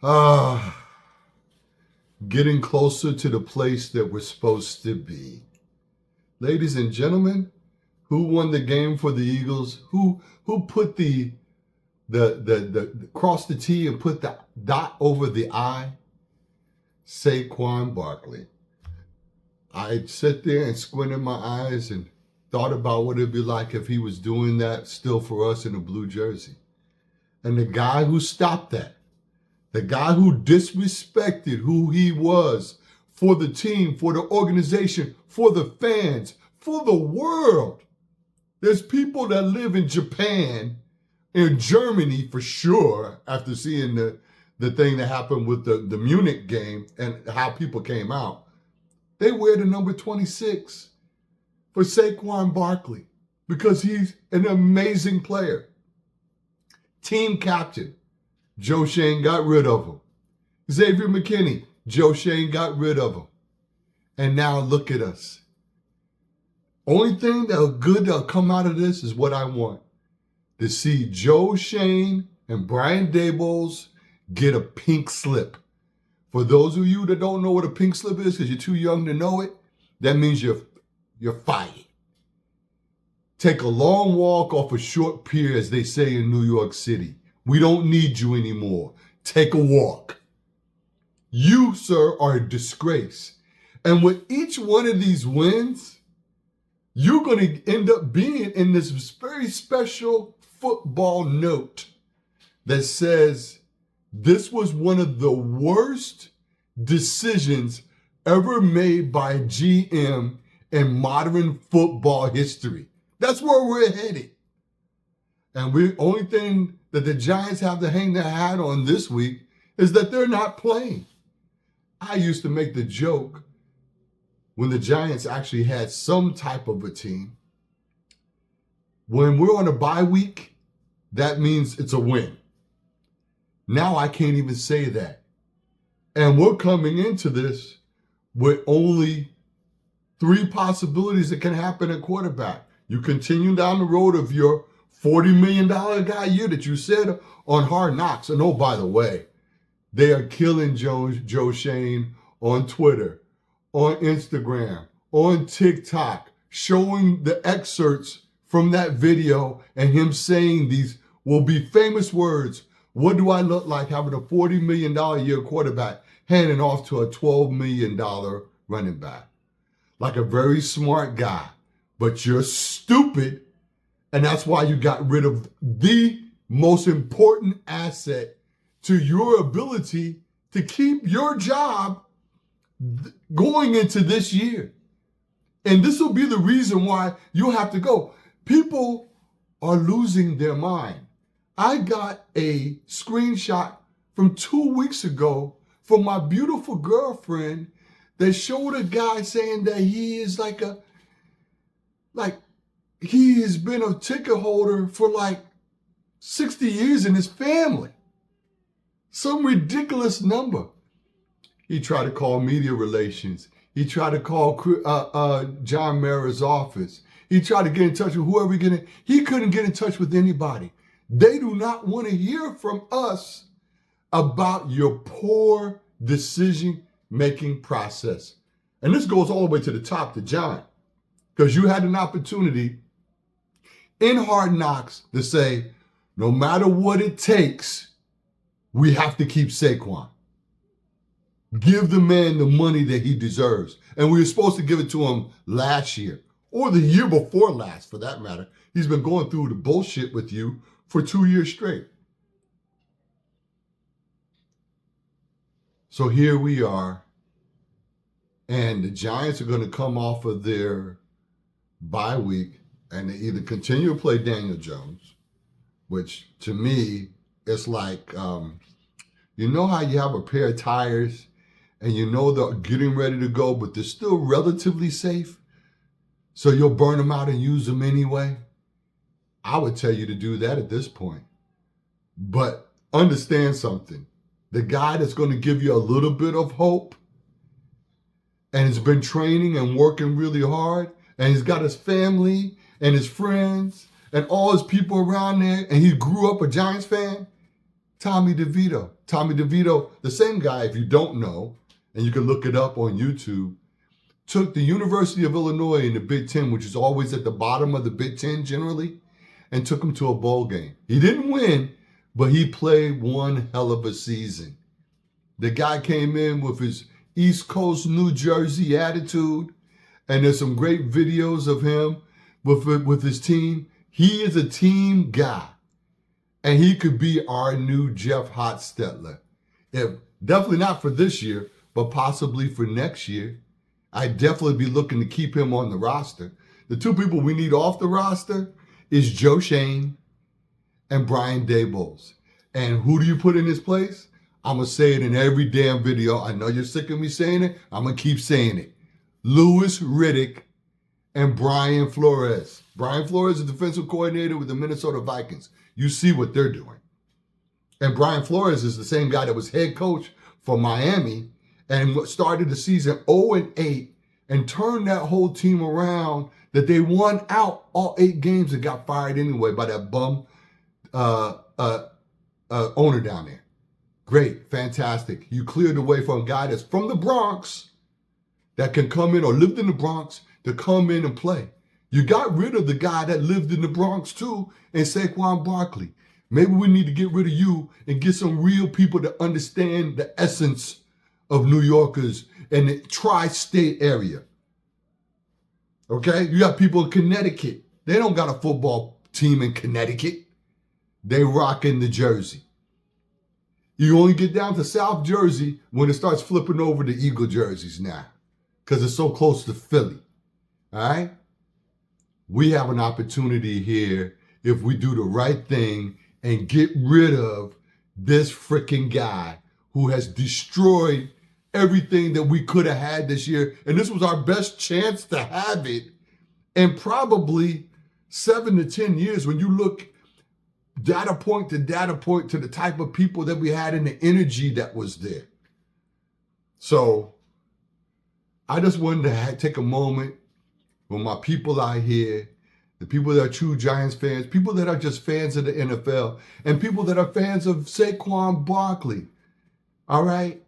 Ah, getting closer to the place that we're supposed to be. Ladies and gentlemen, who won the game for the Eagles? Who put the cross the T and put the dot over the I? Saquon Barkley. I sat there and squinted my eyes and thought about what it'd be like if he was doing that still for us in a blue jersey. And the guy who stopped that, the guy who disrespected who he was for the team, for the organization, for the fans, for the world. There's people that live in Japan, in Germany for sure, after seeing the thing that happened with the Munich game and how people came out. They wear the number 26 for Saquon Barkley because he's an amazing player. Team captain, Joe Schoen got rid of him. Xavier McKinney, Joe Schoen got rid of him. And now look at us. Only thing that'll come out of this is what I want. To see Joe Schoen and Brian Daboll get a pink slip. For those of you that don't know what a pink slip is because you're too young to know it, that means you're fired. Take a long walk off a short pier, as they say in New York City. We don't need you anymore. Take a walk. You, sir, are a disgrace. And with each one of these wins, you're going to end up being in this very special football note that says, this was one of the worst decisions ever made by a GM in modern football history. That's where we're headed. And the only thing that the Giants have to hang their hat on this week is that they're not playing. I used to make the joke when the Giants actually had some type of a team. When we're on a bye week, that means it's a win. Now I can't even say that. And we're coming into this with only 3 possibilities that can happen at quarterback. You continue down the road of your $40 million guy year that you said on Hard Knocks. And oh, by the way, they are killing Joe Schoen on Twitter, on Instagram, on TikTok, showing the excerpts from that video and him saying these will be famous words. What do I look like having a $40 million a year quarterback handing off to a $12 million running back? Like a very smart guy, but you're stupid. And that's why you got rid of the most important asset to your ability to keep your job going into this year. And this will be the reason why you have to go. People are losing their mind. I got a screenshot from 2 weeks ago from my beautiful girlfriend that showed a guy saying that he is he has been a ticket holder for 60 years in his family. Some ridiculous number. He tried to call media relations. He tried to call John Mara's office. He tried to get in touch with whoever he couldn't get in touch with anybody. They do not want to hear from us about your poor decision-making process. And this goes all the way to the top to John, because you had an opportunity in Hard Knocks to say, no matter what it takes, we have to keep Saquon. Give the man the money that he deserves. And we were supposed to give it to him last year, or the year before last, for that matter. He's been going through the bullshit with you for 2 years straight. So here we are, and the Giants are going to come off of their bye week, and they either continue to play Daniel Jones, which to me, it's like, you know how you have a pair of tires and you know they're getting ready to go, but they're still relatively safe, so you'll burn them out and use them anyway? I would tell you to do that at this point. But understand something. The guy that's going to give you a little bit of hope and has been training and working really hard, and he's got his family and his friends and all his people around there, and he grew up a Giants fan, Tommy DeVito. Tommy DeVito, the same guy, if you don't know, and you can look it up on YouTube, took the University of Illinois in the Big Ten, which is always at the bottom of the Big Ten generally, and took them to a bowl game. He didn't win, but he played one hell of a season. The guy came in with his East Coast, New Jersey attitude, and there's some great videos of him with his team. He is a team guy, and he could be our new Jeff Hostetler. If definitely not for this year, but possibly for next year. I'd definitely be looking to keep him on the roster. The two people we need off the roster is Joe Schoen and Brian Daboll. And who do you put in his place? I'm going to say it in every damn video. I know you're sick of me saying it. I'm going to keep saying it. Louis Riddick and Brian Flores. Brian Flores is defensive coordinator with the Minnesota Vikings. You see what they're doing. And Brian Flores is the same guy that was head coach for Miami and started the season 0-8 and turned that whole team around that they won out all 8 games and got fired anyway by that bum owner down there. Great, fantastic. You cleared the way for a guy that's from the Bronx that can come in or lived in the Bronx to come in and play. You got rid of the guy that lived in the Bronx too and Saquon Barkley. Maybe we need to get rid of you and get some real people to understand the essence of New Yorkers and the tri-state area. Okay? You got people in Connecticut. They don't got a football team in Connecticut. They rock in the Jersey. You only get down to South Jersey when it starts flipping over to Eagle jerseys now because it's so close to Philly. All right? We have an opportunity here if we do the right thing and get rid of this freaking guy who has destroyed everything that we could have had this year. And this was our best chance to have it in probably 7 to 10 years when you look data point to the type of people that we had and the energy that was there. So I just wanted to take a moment with my people out here, the people that are true Giants fans, people that are just fans of the NFL, and people that are fans of Saquon Barkley. All right?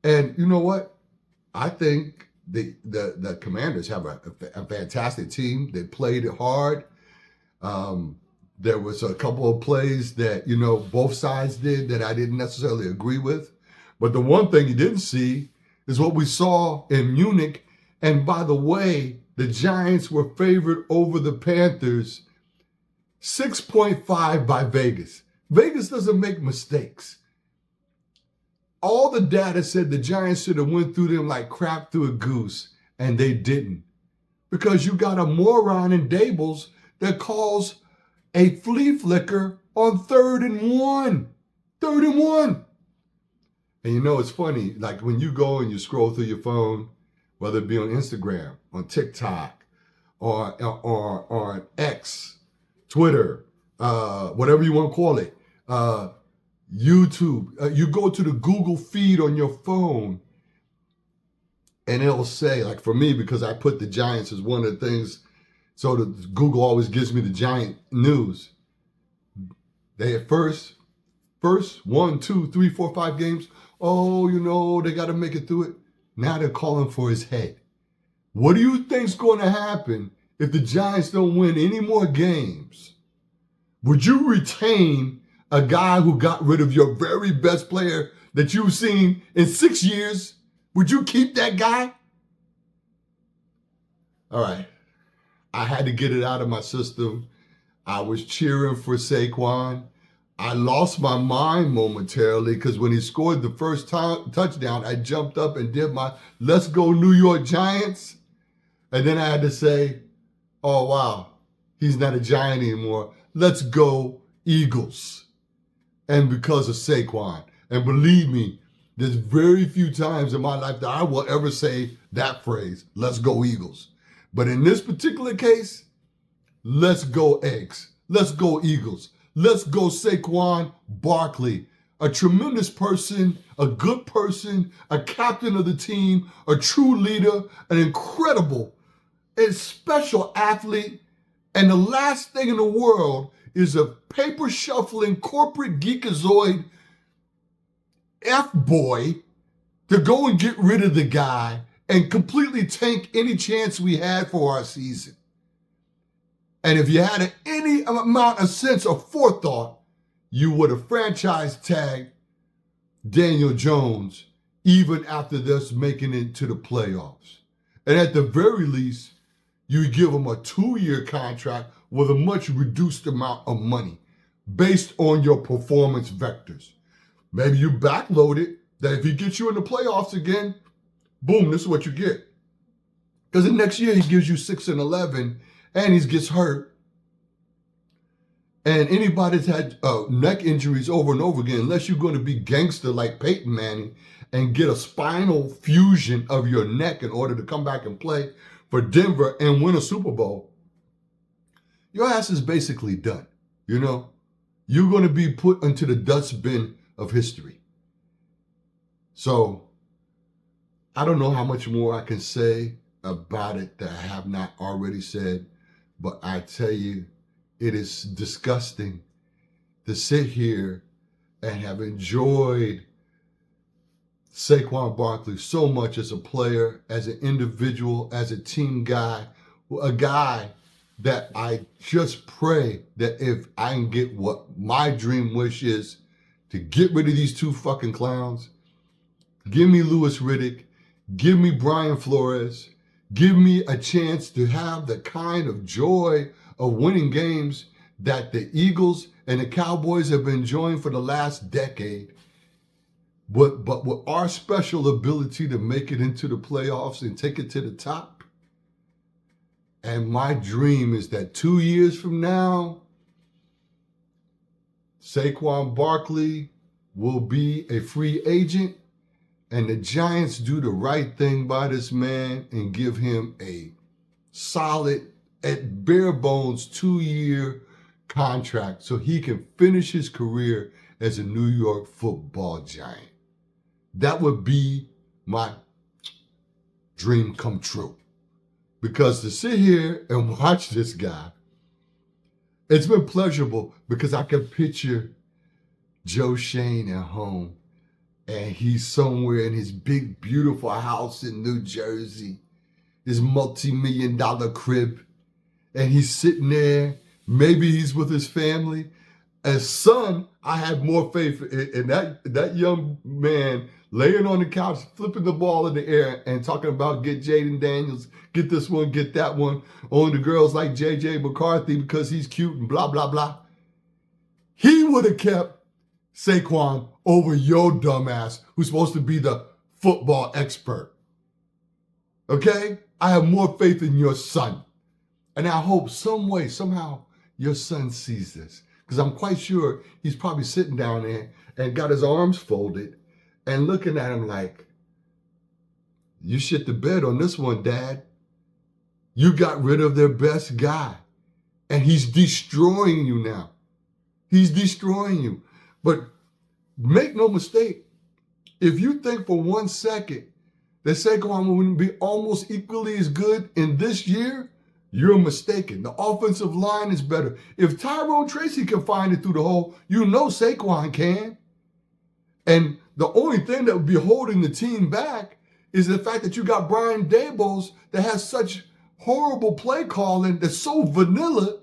And you know what? I think the Commanders have a fantastic team. They played it hard. There was a couple of plays that, both sides did that I didn't necessarily agree with. But the one thing you didn't see is what we saw in Munich. And by the way, the Giants were favored over the Panthers 6.5 by Vegas. Vegas doesn't make mistakes. All the data said the Giants should have went through them like crap through a goose, and they didn't. Because you got a moron in Daboll that calls a flea flicker on 3rd and 1. 3rd and 1. And it's funny, like when you go and you scroll through your phone, whether it be on Instagram, on TikTok, or on X, Twitter, whatever you want to call it, YouTube, you go to the Google feed on your phone, and it'll say, like for me, because I put the Giants as one of the things, so that Google always gives me the Giant news. They at first 1, 2, 3, 4, 5 games, they got to make it through it. Now they're calling for his head. What do you think's going to happen if the Giants don't win any more games? Would you retain a guy who got rid of your very best player that you've seen in 6 years? Would you keep that guy? All right. I had to get it out of my system. I was cheering for Saquon. I lost my mind momentarily because when he scored the first touchdown, I jumped up and did my "Let's go New York Giants." And then I had to say, oh, wow, he's not a Giant anymore. Let's go Eagles. And because of Saquon. And believe me, there's very few times in my life that I will ever say that phrase, "Let's go Eagles." But in this particular case, let's go Eggs. Let's go Eagles. Let's go Saquon Barkley, a tremendous person, a good person, a captain of the team, a true leader, an incredible and special athlete. And the last thing in the world is a paper shuffling corporate geekazoid F-boy to go and get rid of the guy and completely tank any chance we had for our season. And if you had any amount of sense or forethought, you would have franchise tagged Daniel Jones even after this making it to the playoffs. And at the very least, you give him a 2-year contract with a much reduced amount of money based on your performance vectors. Maybe you backload it that if he gets you in the playoffs again, boom, this is what you get. Because the next year he gives you 6-11 and he gets hurt. And anybody's had neck injuries over and over again, unless you're going to be gangster like Peyton Manning and get a spinal fusion of your neck in order to come back and play for Denver and win a Super Bowl, your ass is basically done. You know, you're going to be put into the dustbin of history. So I don't know how much more I can say about it that I have not already said, but I tell you, it is disgusting to sit here and have enjoyed Saquon Barkley so much as a player, as an individual, as a team guy, a guy that I just pray that if I can get what my dream wish is, to get rid of these two fucking clowns, give me Louis Riddick, give me Brian Flores, give me a chance to have the kind of joy of winning games that the Eagles and the Cowboys have been enjoying for the last decade. But with our special ability to make it into the playoffs and take it to the top. And my dream is that 2 years from now, Saquon Barkley will be a free agent and the Giants do the right thing by this man and give him a solid, at bare bones, 2-year contract so he can finish his career as a New York Football Giant. That would be my dream come true. Because to sit here and watch this guy, it's been pleasurable because I can picture Joe Shane at home and he's somewhere in his big, beautiful house in New Jersey, his multi-million-dollar crib, and he's sitting there. Maybe he's with his family. As son, I have more faith in that young man laying on the couch, flipping the ball in the air and talking about get Jaden Daniels, get this one, get that one. Only the girls like J.J. McCarthy because he's cute and blah, blah, blah. He would have kept Saquon over your dumbass who's supposed to be the football expert. Okay? I have more faith in your son. And I hope some way, somehow, your son sees this. Because I'm quite sure he's probably sitting down there and got his arms folded and looking at him like, you shit the bed on this one, Dad. You got rid of their best guy. And he's destroying you now. He's destroying you. But make no mistake, if you think for 1 second that Saquon wouldn't be almost equally as good in this year, you're mistaken. The offensive line is better. If Tyrone Tracy can find it through the hole, you know Saquon can. And the only thing that would be holding the team back is the fact that you got Brian Daboll that has such horrible play calling that's so vanilla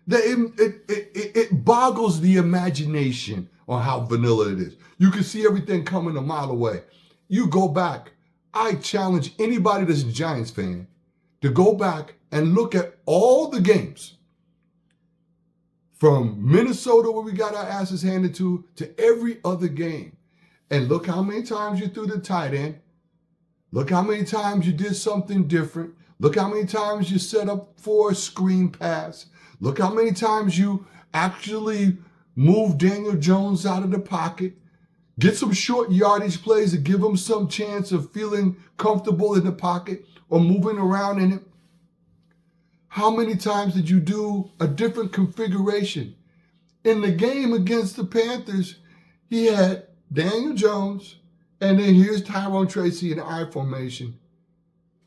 that it boggles the imagination on how vanilla it is. You can see everything coming a mile away. You go back. I challenge anybody that's a Giants fan to go back and look at all the games from Minnesota, where we got our asses handed to every other game. And look how many times you threw the tight end. Look how many times you did something different. Look how many times you set up for a screen pass. Look how many times you actually moved Daniel Jones out of the pocket. Get some short yardage plays to give him some chance of feeling comfortable in the pocket or moving around in it. How many times did you do a different configuration? In the game against the Panthers, he had Daniel Jones, and then here's Tyrone Tracy in I formation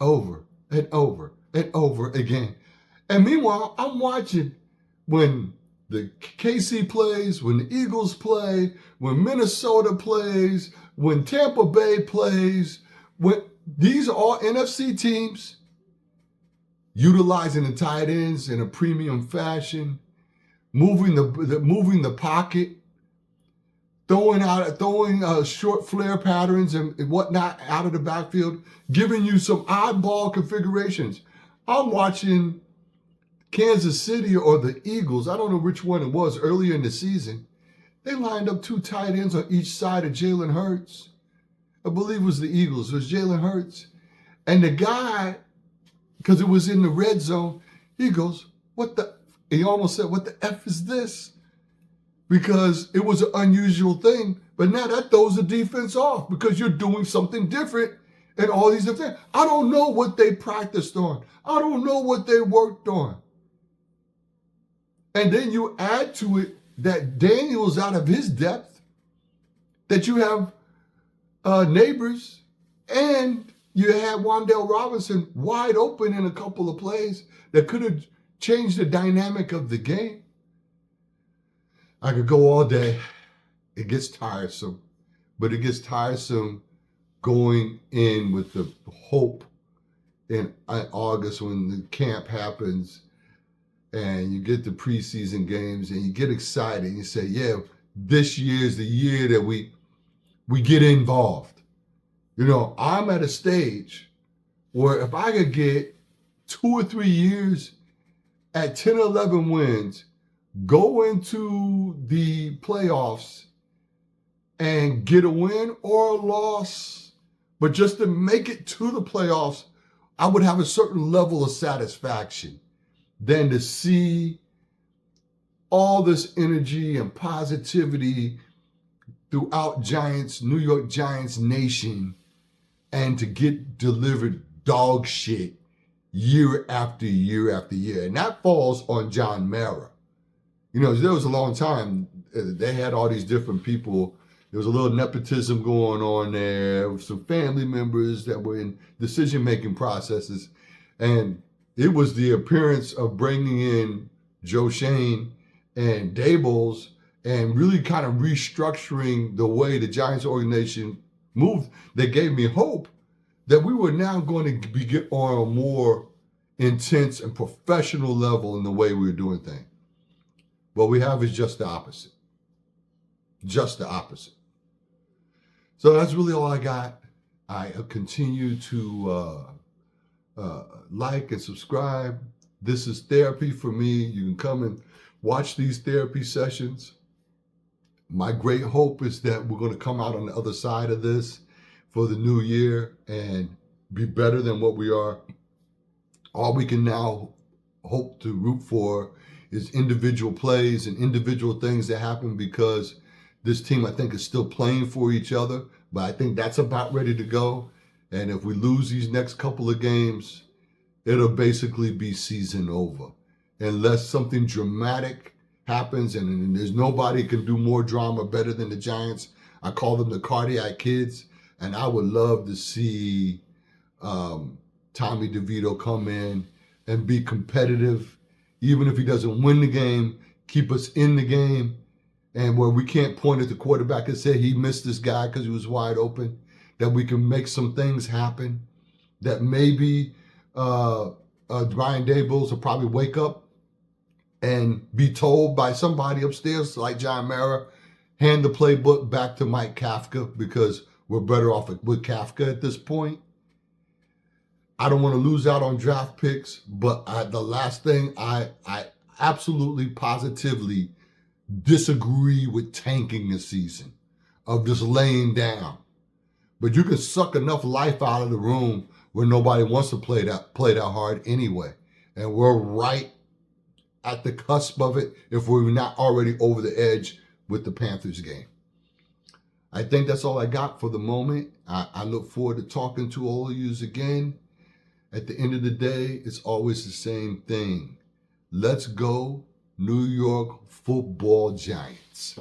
over and over and over again. And meanwhile, I'm watching when the KC plays, when the Eagles play, when Minnesota plays, when Tampa Bay plays, when these are all NFC teams utilizing the tight ends in a premium fashion, moving the pocket, throwing short flare patterns and whatnot out of the backfield, giving you some oddball configurations. I'm watching Kansas City or the Eagles. I don't know which one it was earlier in the season. They lined up 2 tight ends on each side of Jalen Hurts. I believe it was the Eagles. It was Jalen Hurts. And the guy, because it was in the red zone, he goes, he almost said, what the F is this? Because it was an unusual thing. But now that throws the defense off because you're doing something different and all these different things. I don't know what they practiced on. I don't know what they worked on. And then you add to it that Daniel's out of his depth, that you have Neighbors, and you had Wan'Dale Robinson wide open in a couple of plays that could have changed the dynamic of the game. I could go all day. It gets tiresome, but it gets tiresome going in with the hope in August when the camp happens and you get the preseason games and you get excited and you say, yeah, this year's the year that we get involved. You know, I'm at a stage where if I could get 2 or 3 years at 10 or 11 wins, go into the playoffs and get a win or a loss, but just to make it to the playoffs, I would have a certain level of satisfaction than to see all this energy and positivity throughout New York Giants Nation, and to get delivered dog shit year after year after year. And that falls on John Mara. You know, there was a long time they had all these different people. There was a little nepotism going on there with some family members that were in decision-making processes. And it was the appearance of bringing in Joe Schoen and Daboll's and really kind of restructuring the way the Giants organization moved that gave me hope that we were now going to get on a more intense and professional level in the way we were doing things. What we have is just the opposite. Just the opposite. So that's really all I got. I continue to like and subscribe. This is therapy for me. You can come and watch these therapy sessions. My great hope is that we're going to come out on the other side of this for the new year and be better than what we are. All we can now hope to root for is individual plays and individual things that happen, because this team, I think, is still playing for each other, but I think that's about ready to go. And if we lose these next couple of games, it'll basically be season over. Unless something dramatic happens, and there's nobody can do more drama better than the Giants. I call them the cardiac kids, and I would love to see Tommy DeVito come in and be competitive, even if he doesn't win the game, keep us in the game, and where we can't point at the quarterback and say he missed this guy because he was wide open, that we can make some things happen, that maybe Brian Daboll will probably wake up and be told by somebody upstairs, like John Mara, hand the playbook back to Mike Kafka, because we're better off with Kafka at this point. I don't want to lose out on draft picks, but the last thing, I absolutely positively disagree with tanking a season, of just laying down. But you can suck enough life out of the room where nobody wants to play that hard anyway. And we're right at the cusp of it if we're not already over the edge with the Panthers game. I think that's all I got for the moment. I look forward to talking to all of you again. At the end of the day, it's always the same thing. Let's go, New York Football Giants.